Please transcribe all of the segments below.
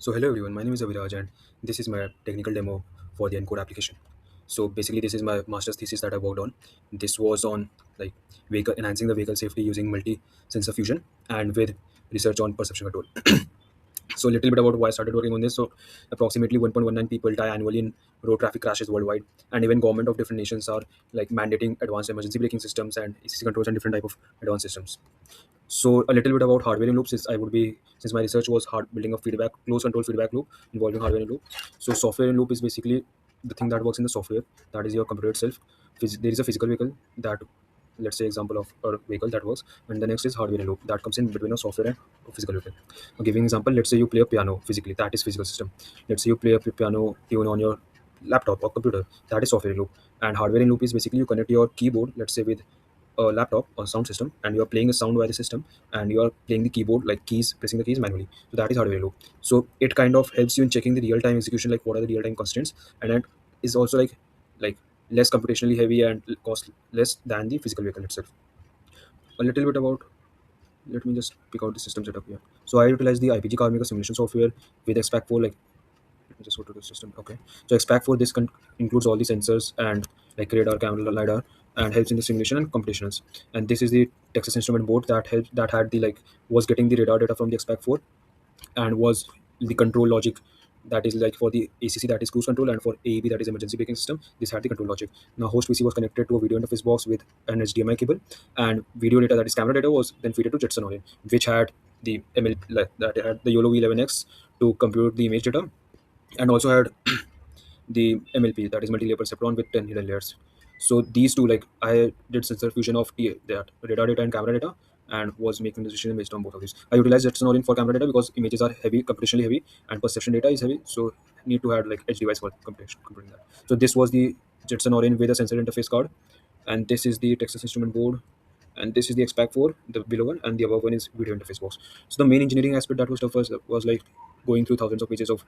So hello everyone, my name is Aviraj and this is my technical demo for the encode application. So basically this is my master's thesis that I worked on. This was on like vehicle enhancing the vehicle safety using multi-sensor fusion and with research on perception control. So a little bit about why I started working on this. So approximately 1.19 people die annually in road traffic crashes worldwide, and even government of different nations are like mandating advanced emergency braking systems and ECC controls and different type of advanced systems. So a little bit about hardware in loops is I would be since my research was hard building a feedback close control feedback loop involving hardware in loop. So software in loop is basically the thing that works in the software, that is your computer itself. There is a physical vehicle that, let's say example of a vehicle that works, and the next is hardware in loop that comes in between a software and a physical vehicle. Now, giving example, let's say you play a piano physically, that is physical system. Let's say you play a piano tune on your laptop or computer, that is software in loop. And hardware in loop is basically you connect your keyboard, let's say with a laptop or sound system, and you are playing a sound by the system, and you are playing the keyboard like keys, pressing the keys manually. So that is hardware loop. So it kind of helps you in checking the real time execution, like what are the real time constraints, and it is also like less computationally heavy and cost less than the physical vehicle itself. A little bit about, let me just pick out the system setup here. So I utilize the IPG car maker simulation software with xpac 4, like let me just go to the system. Okay, so xpac 4, this includes all the sensors and like radar, camera, lidar, and helps in the simulation and computationals. And this is the Texas Instrument board that helped, that had the like was getting the radar data from the xpac 4, and was the control logic, that is like for the ACC, that is cruise control, and for AEB, that is emergency braking system. This had the control logic. Now host PC was connected to a video interface box with an HDMI cable, and video data, that is camera data, was then fed to Jetson Orient, which had the ML, like that had the YOLO V11X to compute the image data, and also had the MLP, that is multi-layer perceptron with 10 hidden layers. So these two, like I did sensor fusion of that radar data and camera data, and was making the decision based on both of these. I utilized Jetson Orient for camera data because images are heavy, computationally heavy, and perception data is heavy, so need to have like edge device for computing that. So this was the Jetson Orient with a sensor interface card, and this is the Texas Instrument board, and this is the xpac 4, the below one, and the above one is video interface box. So the main engineering aspect that was tough was like going through thousands of pages of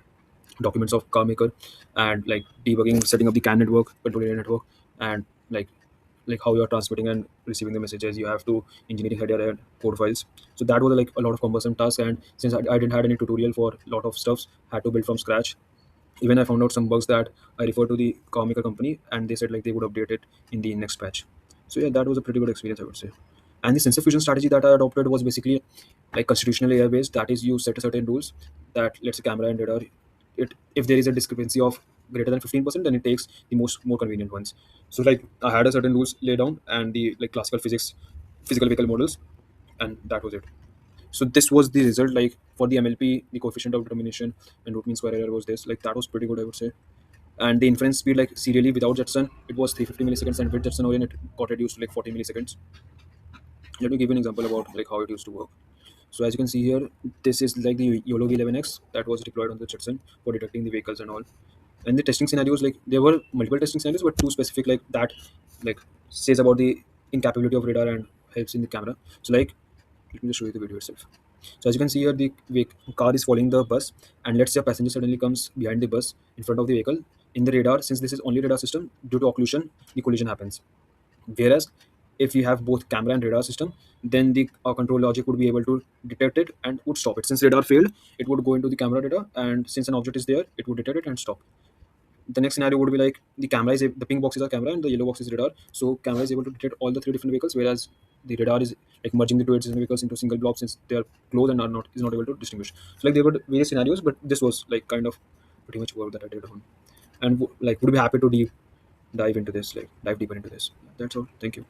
documents of car maker, and like debugging, setting up the CAN network, control area network, and like how you are transmitting and receiving the messages. You have to engineering header and code files. So that was like a lot of cumbersome task, and since I didn't had any tutorial for a lot of stuffs, had to build from scratch. Even I found out some bugs that I referred to the car maker company, and they said like they would update it in the next patch. So yeah, that was a pretty good experience, I would say. And the sensor fusion strategy that I adopted was basically like constitutional AI based. That is, you set a certain rules that, let's say camera and radar, it if there is a discrepancy of greater than 15%, then it takes the more convenient ones. So like I had a certain rules laid down, and the like classical physics, physical vehicle models, and that was it. So this was the result. Like for the MLP, the coefficient of determination and root mean square error was this. Like that was pretty good, I would say. And the inference speed, like serially without Jetson, it was 350 milliseconds, and with Jetson Orient, it got reduced to like 40 milliseconds. Let me give you an example about like how it used to work. So as you can see here, this is like the YOLO V11X that was deployed on the Jetson for detecting the vehicles and all. And the testing scenarios, like there were multiple testing scenarios, but two specific, like that, like says about the incapability of radar and helps in the camera. So like, let me just show you the video itself. So as you can see here, the car is following the bus, and let's say a passenger suddenly comes behind the bus in front of the vehicle. In the radar, since this is only radar system, due to occlusion, the collision happens. Whereas if you have both camera and radar system, then the control logic would be able to detect it and would stop it. Since radar failed, it would go into the camera data, and since an object is there, it would detect it and stop. The next scenario would be like the camera is the pink box is a camera and the yellow box is radar. So camera is able to detect all the three different vehicles, whereas the radar is like merging the two adjacent vehicles into a single blob, since they are close and are not is not able to distinguish. So like there were various scenarios, but this was like kind of pretty much work that I did on, and like would be happy to dive into this, like dive deeper into this. That's all. Thank you.